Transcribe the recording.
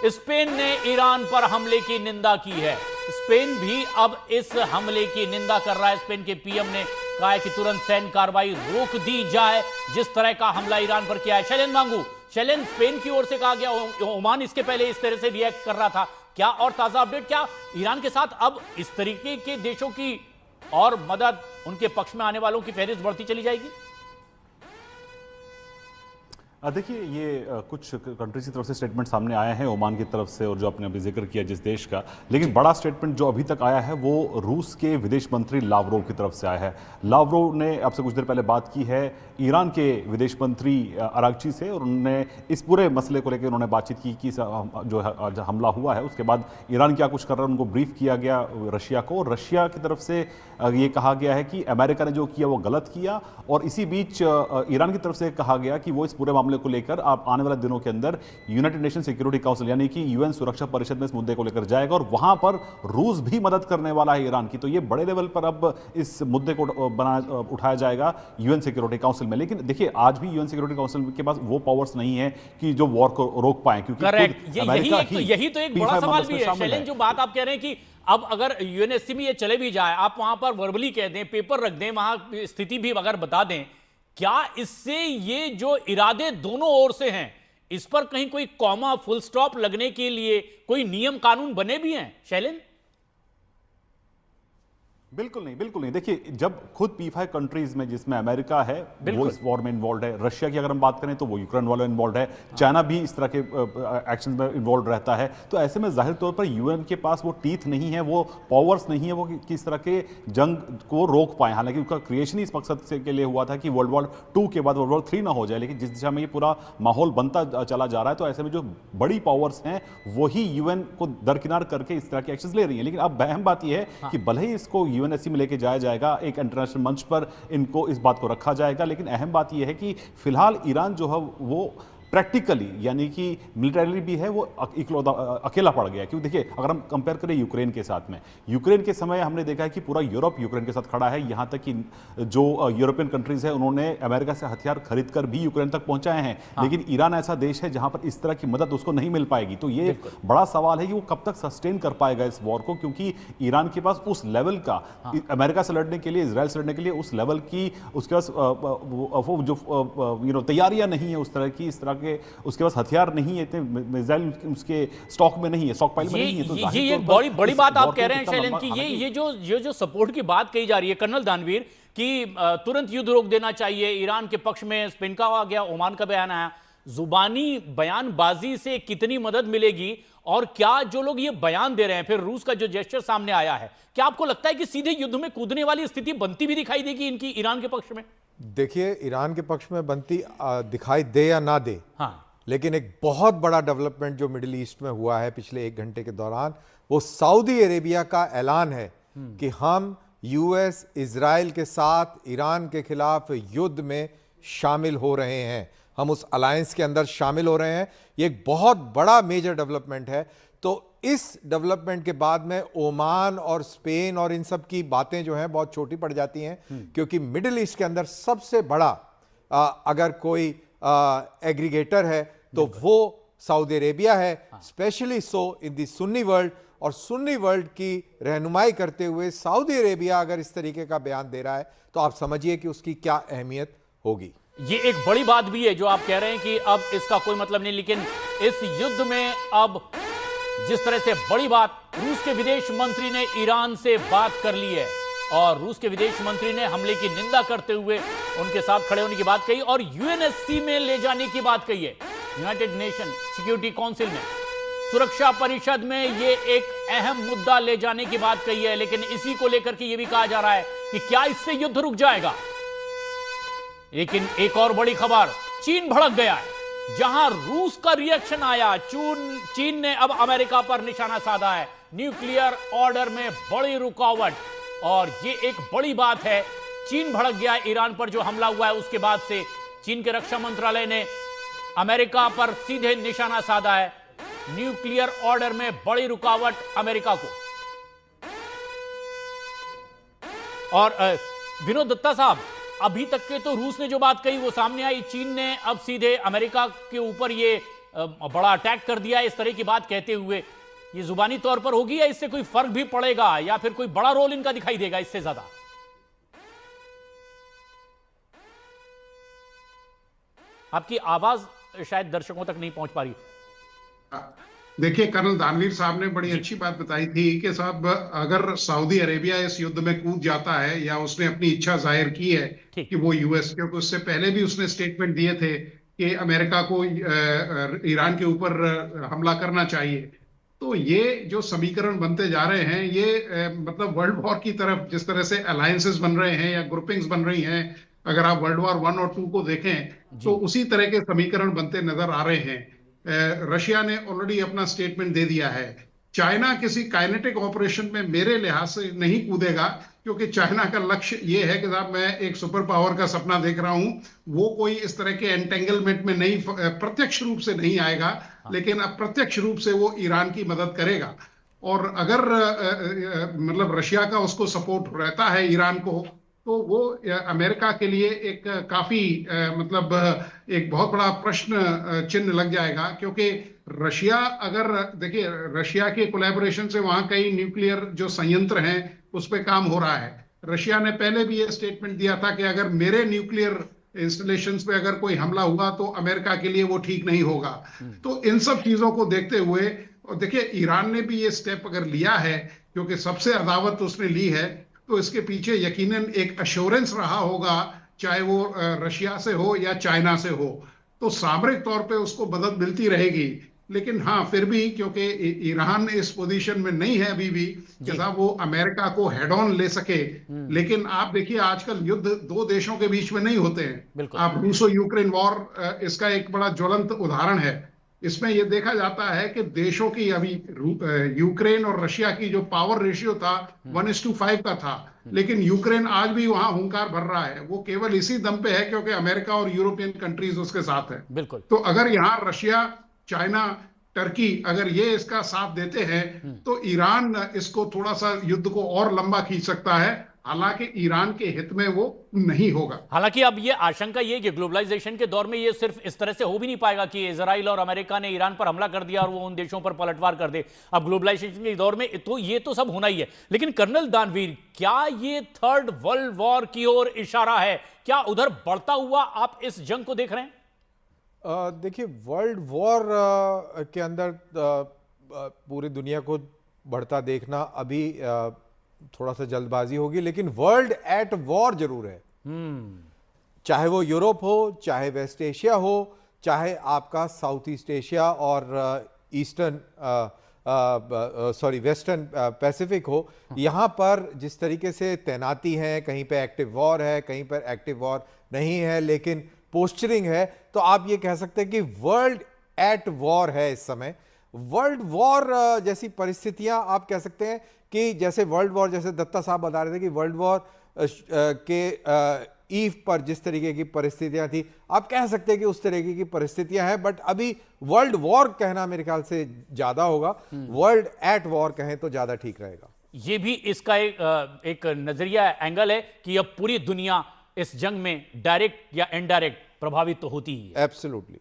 Spain ने Iran पर हमले की निंदा की है। स्पेन भी अब इस हमले की निंदा कर रहा है। स्पेन के पीएम ने कहा है कि तुरंत सैन्य कार्रवाई रोक दी जाए जिस तरह का हमला ईरान पर किया है। शैलेन मांगू, शैलेन, स्पेन की ओर से कहा गया, ओमान इसके पहले इस तरह से रिएक्ट कर रहा था, क्या और ताजा अपडेट, क्या ईरान के साथ अब इस तरीके के देशों की और मदद, उनके पक्ष में आने वालों की फहरिस्त बढ़ती चली जाएगी? देखिए, ये कुछ कंट्रीज की तरफ से स्टेटमेंट सामने आया है, ओमान की तरफ से, और जो आपने अभी जिक्र किया जिस देश का, लेकिन बड़ा स्टेटमेंट जो अभी तक आया है वो रूस के विदेश मंत्री लावरोव की तरफ से आया है। लावरोव ने आपसे कुछ देर पहले बात की है ईरान के विदेश मंत्री अरागची से, और उन्होंने इस पूरे मसले को लेकर उन्होंने बातचीत की कि जो हमला हुआ है उसके बाद ईरान क्या कुछ कर रहा है उनको ब्रीफ किया गया रशिया को, और रशिया की तरफ से ये कहा गया है कि अमेरिका ने जो किया वो गलत किया, और इसी बीच ईरान की तरफ से कहा गया कि वो इस पूरे मामले को लेकर आप आने वाले दिनों के अंदर यूनाइटेड नेशन सिक्योरिटी काउंसिल यानी कि यूएन सुरक्षा परिषद में इस मुद्दे को लेकर जाएगा, और वहां पर रूस भी मदद करने वाला है ईरान की। तो ये बड़े लेवल पर अब इस मुद्दे को उठाया जाएगा यूएन सिक्योरिटी काउंसिल में। लेकिन देखिए, आज भी यूएन सिक्योरिटी काउंसिल के पास वो पावर्स नहीं है कि जो वॉर को रोक पाए, क्योंकि यही तो एक बड़ा सवाल भी है शैलेन, जो बात आप कह रहे हैं कि अब अगर यूएनएससी में ये चले भी जाए, आप वहां पर वर्बली कह दें, पेपर रख दें, वहां स्थिति भी अगर बता दें, क्या इससे ये जो इरादे दोनों ओर से हैं इस पर कहीं कोई कॉमा फुल स्टॉप लगने के लिए कोई नियम कानून बने भी हैं शैलेन? बिल्कुल नहीं। देखिए, जब खुद P5 कंट्रीज में जिसमें अमेरिका है वो इस वॉर में इन्वॉल्व है, रशिया की अगर हम बात करें तो वो यूक्रेन वालों इन्वॉल्व है, चाइना भी इस तरह के एक्शन में इन्वॉल्व रहता है, तो ऐसे में जाहिर तौर पर यूएन के पास वो टीथ नहीं है, वो पावर्स नहीं है, वो किस तरह के जंग को रोक पाए। हालांकि उसका क्रिएशन ही इस मकसद से के लिए हुआ था कि वर्ल्ड वॉर 2 के बाद वर्ल्ड वॉर 3 ना हो जाए, लेकिन जिस दिशा में ये पूरा माहौल बनता चला जा रहा है, तो ऐसे में जो बड़ी पावर्स हैं वही यूएन को दरकिनार करके इस तरह के एक्शन ले रही है। लेकिन अब अहम बात यह है कि भले ही इसको यूएनएससी में लेके जाया जाएगा, एक इंटरनेशनल मंच पर इनको इस बात को रखा जाएगा, लेकिन अहम बात यह है कि फिलहाल ईरान जो है वो प्रैक्टिकली यानी कि मिलिटरी भी है वो अकेला पड़ गया। क्योंकि देखिए, अगर हम कंपेयर करें यूक्रेन के साथ में, यूक्रेन के समय हमने देखा है कि पूरा यूरोप यूक्रेन के साथ खड़ा है, यहां तक कि जो यूरोपियन कंट्रीज है उन्होंने अमेरिका से हथियार खरीद कर भी यूक्रेन तक पहुंचाए हैं। लेकिन ईरान ऐसा देश है जहां पर इस तरह की मदद उसको नहीं मिल पाएगी। तो ये बड़ा सवाल है कि वो कब तक सस्टेन कर पाएगा इस वॉर को, क्योंकि ईरान के पास उस लेवल का अमेरिका से लड़ने के लिए, इसराइल से लड़ने के लिए उस लेवल की उसके पास जो तैयारियां नहीं है उस तरह की, इस तरह के उसके पास हथियार नहीं है, इतने मिसाइल उसके स्टॉक में नहीं है, स्टॉक पाइल में नहीं है। तो ये बड़ी बात आप कह रहे हैं शैलेन की, ये जो सपोर्ट की बात कही जा रही है कर्नल दानवीर कि तुरंत युद्ध रोक देना चाहिए, ईरान के पक्ष में स्पेन का आ गया, ओमान का बयान आया, जुबानी बयानबाजी से कितनी मदद मिलेगी, और क्या जो लोग ये बयान दे रहे हैं, फिर रूस का जो जेस्चर सामने आया है, क्या आपको लगता है कि सीधे युद्ध में कूदने वाली स्थिति बनती भी दिखाई देगी इनकी ईरान के पक्ष में? देखिए, ईरान के पक्ष में बनती दिखाई दे या ना दे, लेकिन एक बहुत बड़ा डेवलपमेंट जो मिडिल ईस्ट में हुआ है पिछले 1 घंटे के दौरान, वो सऊदी अरेबिया का ऐलान है कि हम यूएस इजराइल के साथ ईरान के खिलाफ युद्ध में शामिल हो रहे हैं, हम उस अलायंस के अंदर शामिल हो रहे हैं। ये एक बहुत बड़ा मेजर डेवलपमेंट है। तो इस डेवलपमेंट के बाद में ओमान और स्पेन और इन सब की बातें जो हैं बहुत छोटी पड़ जाती हैं, क्योंकि मिडिल ईस्ट के अंदर सबसे बड़ा अगर कोई एग्रीगेटर है तो वो सऊदी अरेबिया है, स्पेशली सो इन दी सुन्नी वर्ल्ड। और सुन्नी वर्ल्ड की रहनुमाई करते हुए सऊदी अरेबिया अगर इस तरीके का बयान दे रहा है तो आप समझिए कि उसकी क्या अहमियत होगी। ये एक बड़ी बात भी है जो आप कह रहे हैं कि अब इसका कोई मतलब नहीं, लेकिन इस युद्ध में अब जिस तरह से बड़ी बात, रूस के विदेश मंत्री ने ईरान से बात कर ली है, और रूस के विदेश मंत्री ने हमले की निंदा करते हुए उनके साथ खड़े होने की बात कही, और यूएनएससी में ले जाने की बात कही है, यूनाइटेड नेशन सिक्योरिटी काउंसिल में, सुरक्षा परिषद में ये एक अहम मुद्दा ले जाने की बात कही है। लेकिन इसी को लेकर के ये भी कहा जा रहा है कि क्या इससे युद्ध रुक जाएगा। लेकिन एक और बड़ी खबर, चीन भड़क गया है। जहां रूस का रिएक्शन आया, चीन ने अब अमेरिका पर निशाना साधा है, न्यूक्लियर ऑर्डर में बड़ी रुकावट, और ये एक बड़ी बात है। चीन भड़क गया ईरान पर जो हमला हुआ है उसके बाद से। चीन के रक्षा मंत्रालय ने अमेरिका पर सीधे निशाना साधा है, न्यूक्लियर ऑर्डर में बड़ी रुकावट अमेरिका को। और विनोद दत्ता साहब, अभी तक के तो रूस ने जो बात कही वो सामने आई, चीन ने अब सीधे अमेरिका के ऊपर ये बड़ा अटैक कर दिया इस तरह की बात कहते हुए, ये जुबानी तौर पर होगी या इससे कोई फर्क भी पड़ेगा या फिर कोई बड़ा रोल इनका दिखाई देगा इससे ज्यादा? आपकी आवाज शायद दर्शकों तक नहीं पहुंच पा रही। देखिए, कर्नल दानवीर साहब ने बड़ी अच्छी बात बताई थी कि साहब अगर सऊदी अरेबिया इस युद्ध में कूद जाता है या उसने अपनी इच्छा जाहिर की है कि वो यूएस, क्योंकि उससे पहले भी उसने स्टेटमेंट दिए थे कि अमेरिका को ईरान के ऊपर हमला करना चाहिए, तो ये जो समीकरण बनते जा रहे हैं ये मतलब वर्ल्ड वॉर की तरफ जिस तरह से अलायंसेस बन रहे हैं या ग्रुपिंग्स बन रही हैं, अगर आप वर्ल्ड वॉर 1 और 2 को देखें तो उसी तरह के समीकरण बनते नजर आ रहे हैं। रशिया ने ऑलरेडी अपना स्टेटमेंट दे दिया है। चाइना किसी काइनेटिक ऑपरेशन में मेरे लिहाज से नहीं कूदेगा, क्योंकि चाइना का लक्ष्य ये है कि साहब मैं एक सुपर पावर का सपना देख रहा हूं, वो कोई इस तरह के एंटेंगलमेंट में नहीं, प्रत्यक्ष रूप से नहीं आएगा, लेकिन अप्रत्यक्ष रूप से वो ईरान की मदद करेगा। और अगर मतलब रशिया का उसको सपोर्ट रहता है ईरान को, तो वो अमेरिका के लिए एक काफी मतलब एक बहुत बड़ा प्रश्न चिन्ह लग जाएगा, क्योंकि रशिया अगर देखिए रशिया के कोलैबोरेशन से वहां कई न्यूक्लियर जो संयंत्र हैं उस पर काम हो रहा है। रशिया ने पहले भी ये स्टेटमेंट दिया था कि अगर मेरे न्यूक्लियर इंस्टॉलेशंस पे अगर कोई हमला हुआ तो अमेरिका के लिए वो ठीक नहीं होगा। तो इन सब चीजों को देखते हुए, और देखिए ईरान ने भी ये स्टेप अगर लिया है क्योंकि सबसे अदावत उसने ली है, तो इसके पीछे यकीनन एक अश्योरेंस रहा होगा, चाहे वो रशिया से हो या चाइना से हो। तो सामरिक तौर पे उसको मदद मिलती रहेगी, लेकिन हाँ फिर भी क्योंकि ईरान इस पोजीशन में नहीं है अभी भी कि साहब वो अमेरिका को हेड ऑन ले सके। लेकिन आप देखिए आजकल युद्ध दो देशों के बीच में नहीं होते हैं। आप रूसो यूक्रेन वॉर इसका एक बड़ा ज्वलंत उदाहरण है। इसमें यह देखा जाता है कि देशों की अभी यूक्रेन और रशिया की जो पावर रेशियो था 1:5 का था, लेकिन यूक्रेन आज भी वहां हुंकार भर रहा है। वो केवल इसी दम पे है क्योंकि अमेरिका और यूरोपियन कंट्रीज उसके साथ है। बिल्कुल। तो अगर यहाँ रशिया, चाइना, टर्की अगर ये इसका साथ देते हैं तो ईरान इसको थोड़ा सा युद्ध को और लंबा खींच सकता है, हालांकि ईरान के हित में वो नहीं होगा। हालांकि अब ये आशंका ये कि ग्लोबलाइजेशन के दौर में ये सिर्फ इस तरह से हो भी नहीं पाएगा कि इजराइल और अमेरिका ने ईरान पर हमला कर दिया और वो उन देशों पर पलटवार कर दे। अब ग्लोबलाइजेशन के दौर में तो ये तो सब होना ही है, लेकिन कर्नल दानवीर, क्या ये थर्ड वर्ल्ड वॉर की ओर इशारा है? क्या उधर बढ़ता हुआ आप इस जंग को देख रहे हैं? देखिए, वर्ल्ड वॉर के अंदर पूरी दुनिया को बढ़ता देखना अभी थोड़ा सा जल्दबाजी होगी, लेकिन वर्ल्ड एट वॉर जरूर है। चाहे वो यूरोप हो, चाहे वेस्ट एशिया हो, चाहे आपका साउथ ईस्ट एशिया और ईस्टर्न वेस्टर्न पैसिफिक हो। यहां पर जिस तरीके से तैनाती है, कहीं पे एक्टिव वॉर है, कहीं पर एक्टिव वॉर नहीं है, लेकिन पोस्चरिंग है, तो आप ये कह सकते हैं कि वर्ल्ड एट वॉर है इस समय। वर्ल्ड वॉर जैसी परिस्थितियां आप कह सकते हैं कि जैसे वर्ल्ड वॉर, जैसे दत्ता साहब बता रहे थे कि वर्ल्ड वॉर के ईव पर जिस तरीके की परिस्थितियां थी, आप कह सकते हैं कि उस तरीके की परिस्थितियां हैं, बट अभी वर्ल्ड वॉर कहना मेरे ख्याल से ज्यादा होगा। वर्ल्ड एट वॉर कहें तो ज्यादा ठीक रहेगा। ये भी इसका एक नजरिया एंगल है कि अब पूरी दुनिया इस जंग में डायरेक्ट या इनडायरेक्ट प्रभावित तो होती ही है। एब्सोल्युटली।